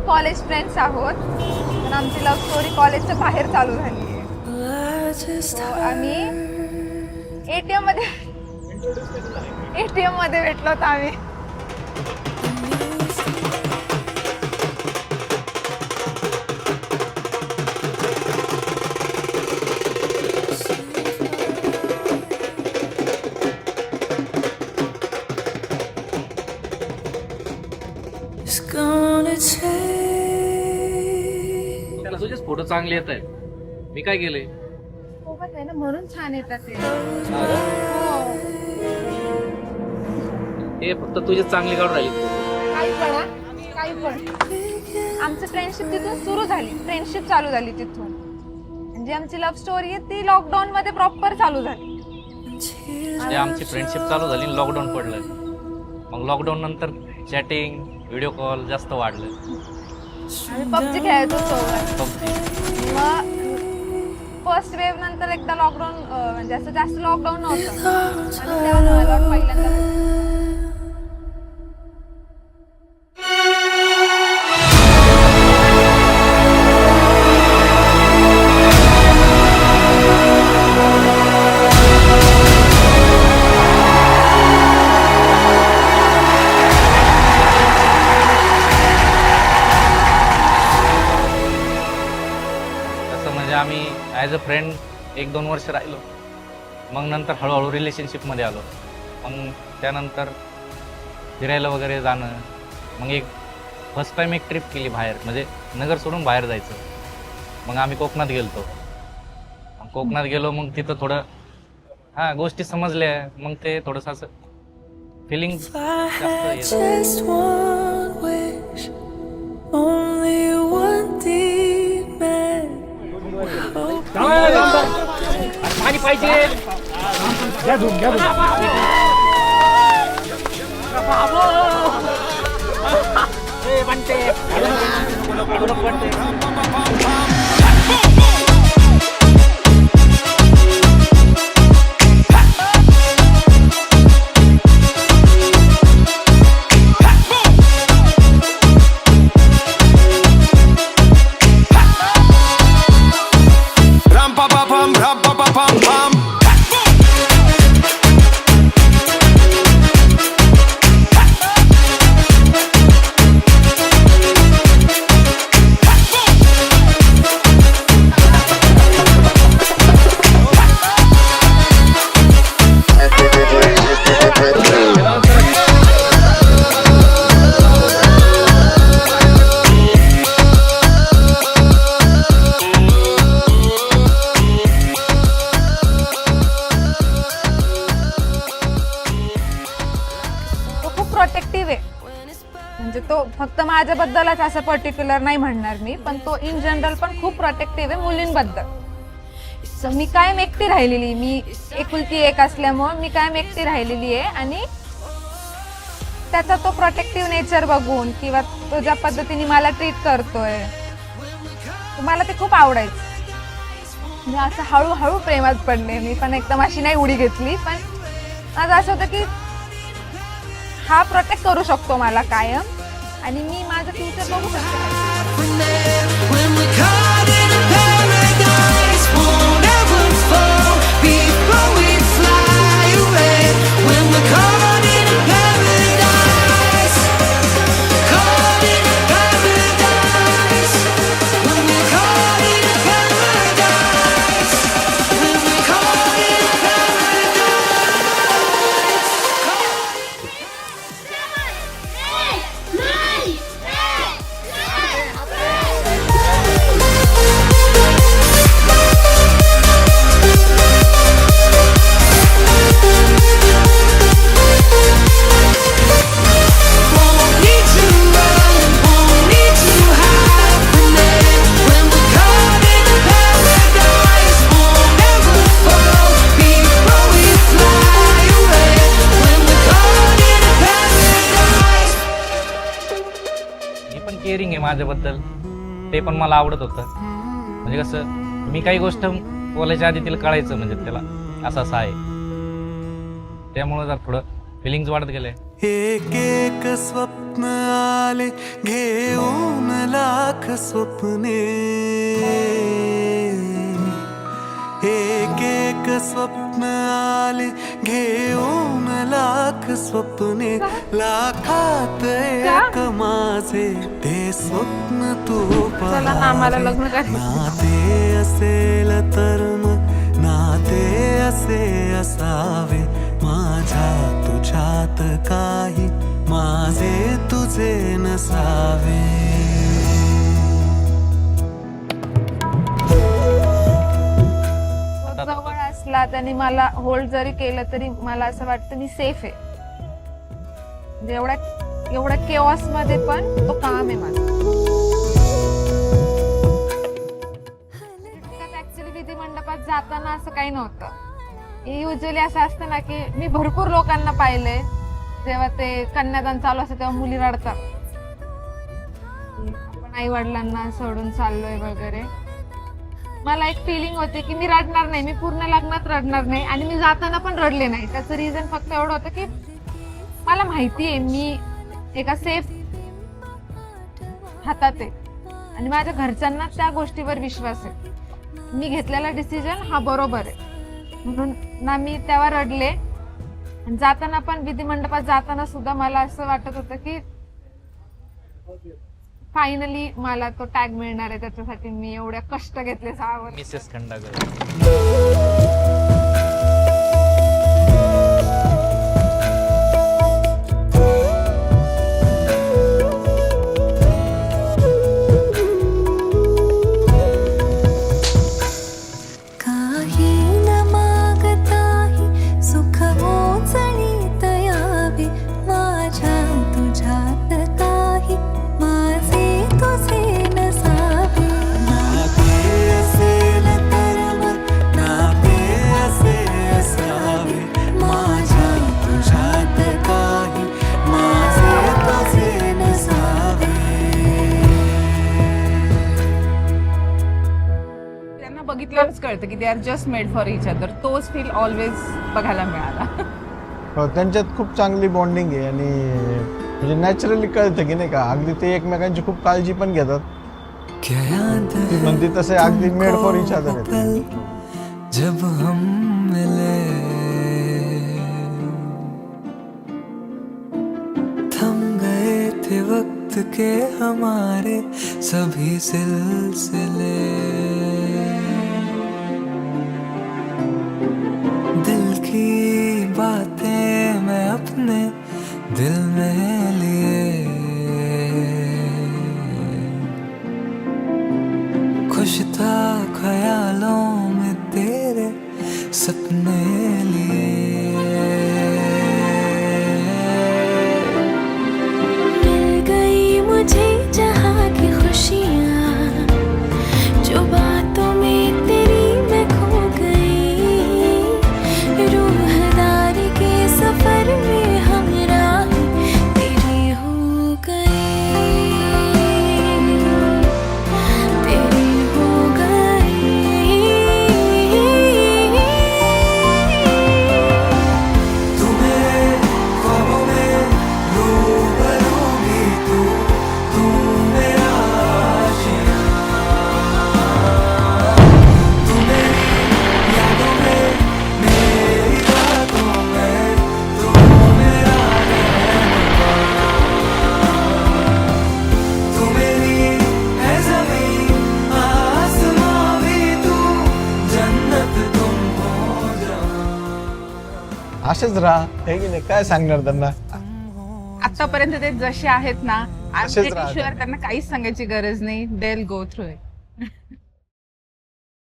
College friends आहोत, पण आमची लव्ह स्टोरी कॉलेजच्या बाहेर चालू झाली आहे. आम्ही एटीएम मध्ये भेटलो होतो आम्ही. त्याला तुझेच फोटो चांगले येत आहेत. मी काय केलंय? सोबत आहे ना म्हणून छान येतात ते. हे फक्त तुझेच चांगली काढून राहिली. काही पण आमचं फ्रेंडशिप तिथून सुरू झाली, फ्रेंडशिप चालू झाली तिथून. म्हणजे आमची लव्ह स्टोरी आहे ती लॉकडाऊन मध्ये प्रॉपर चालू झाली. म्हणजे आमची फ्रेंडशिप चालू झाली, लॉकडाऊन पडलं. मग लॉकडाऊन नंतर चॅटिंग, व्हिडिओ कॉल जास्त वाढलं. आम्ही पबजी खेळायचो सोबत. पबजी मग फर्स्ट वेव्ह नंतर एकदा लॉकडाऊन, म्हणजे असं जास्त लॉकडाऊन नव्हतं आणि तेव्हा पहिल्यांदा म्हणजे आम्ही ॲज अ फ्रेंड 1-2 वर्ष राहिलो. मग नंतर हळूहळू रिलेशनशिपमध्ये आलो. मग त्यानंतर फिरायला वगैरे जाणं. मग एक फर्स्ट टाईम एक ट्रिप केली बाहेर, म्हणजे नगर सोडून बाहेर जायचं. मग आम्ही कोकणात गेलतो. कोकणात गेलो, मग तिथं थोडं गोष्टी समजल्या. मग ते थोडंसं असं फिलिंग जास्त पाणी पाहिजे. प्रोटेक्टिव्ह आहे. म्हणजे तो फक्त माझ्याबद्दलच असं पर्टिक्युलर नाही म्हणणार मी, पण तो इन जनरल पण खूप प्रोटेक्टिव्ह आहे मुलींबद्दल. So, मी कायम एकटी राहिलेली, मी एकुलती एक असल्यामुळे मी कायम एकटी राहिलेली आहे. आणि त्याचा तो प्रोटेक्टिव्ह नेचर बघून किंवा तो ज्या पद्धतीने मला ट्रीट करतोय, मला ते खूप आवडायचं. म्हणजे असं हळूहळू प्रेमात पडले मी, पण एकदम अशी नाही उडी घेतली. पण माझं असं होतं की हा प्रोटेक्ट करू शकतो मला कायम, आणि मी माझं फ्युचर बघू केअरिंग आहे माझ्याबद्दल, ते पण मला आवडत होतं. म्हणजे कसं, मी काही गोष्ट बोलायच्या आधी तिला कळायचं, म्हणजे त्याला असं आहे. त्यामुळे जर थोडं फिलिंग्स वाढत गेले. एक एक स्वप्न आले घेऊन लाख स्वप्ने, एक एक स्वप्न आले घेऊन लाख स्वप्ने, लाखात एक माझे ते स्वप्न तू चला ना, आम्हाला लग्न पाहावे. करायचं. नाते असेल तर मग नाते असे असावे, माझ्या तुझ्यात काही माझे तुझे नसावे. तो जवळ असला त्याने मला होल्ड जरी केलं तरी मला असं वाटतं मी सेफ आहे. म्हणजे एवढ्या केऑस मध्ये पण तो काम आहे माझा. ऍक्च्युली विधी मंडपात जाताना असं काही नव्हतं. युजली असं असतं ना की मी भरपूर लोकांना पाहिलंय जेव्हा ते कन्यादान चालू असतं तेव्हा मुली रडतात, आपण आई वडिलांना सोडून चाललोय वगैरे. मला एक फिलिंग होते की मी रडणार नाही, मी पूर्ण लग्नात रडणार नाही आणि मी जाताना पण रडले नाही. त्याचं रिझन फक्त एवढं होतं की मला माहितीये मी एका सेफ हातात आहे आणि माझ्या घरच्यांना त्या गोष्टीवर विश्वास आहे. मी घेतलेला डिसिजन हा बरोबर आहे म्हणून ना मी तेव्हा रडले. आणि जाताना पण विधी मंडपात जाताना सुद्धा मला असं वाटत होतं की फायनली मला तो टॅग मिळणार आहे, त्याच्यासाठी मी एवढ्या कष्ट घेतले 6 वर्ष. मिसेस खंडागर. काही न मागताही सुख मोचळीत यावे, माझ्या तुझ्यात काही माझे तुझे नसावे. नाते असेल तर मग नाते असे असावे, माझ्या तुझ्यात काही माझे तुझे नसावे. त्यांना बघितल्यावरच कळतं की they are just made for each other. तोच फील ऑलवेज बघायला मिळाला. हो, त्यांच्यात खूप चांगली बॉन्डिंग आहे आणि म्हणजे नॅचरली कळतं की नाही का, अगदी ते एकमेकांची खूप काळजी पण घेतात. ती म्हणते तसे अगदी मेड फॉर इच अदर आहेत. जब हम मिले थम गए थे वक्त के हमारे सभी सिलसिले, दिल की बातें मैं अपने दिल में लिए, खुश था ख्यालों में तेरे सपने लिए. मिल गई मुझे जहाँ की खुशियाँ, जो बातों में तेरी मैं खो गई, रूहदारी के सफर में हमराह तेरी हो गई, तेरी हो गई. तुम्हें ख्वाबों में रूबरू भी तू मेरा आशिया, तू मेरी यादों में मेरी बातों में तू मेरा रहनुमा, तू मेरी है ज़मीन आसमां भी तू जन्नत तुम हो जाओ. असेच राहा, हे की नाही, काय सांगणार त्यांना. आतापर्यंत ते जसे आहेत ना, आय एम तसेच प्रिटी राहतात. शुअर त्यांना काहीच सांगायची गरज नाही. They will go through it.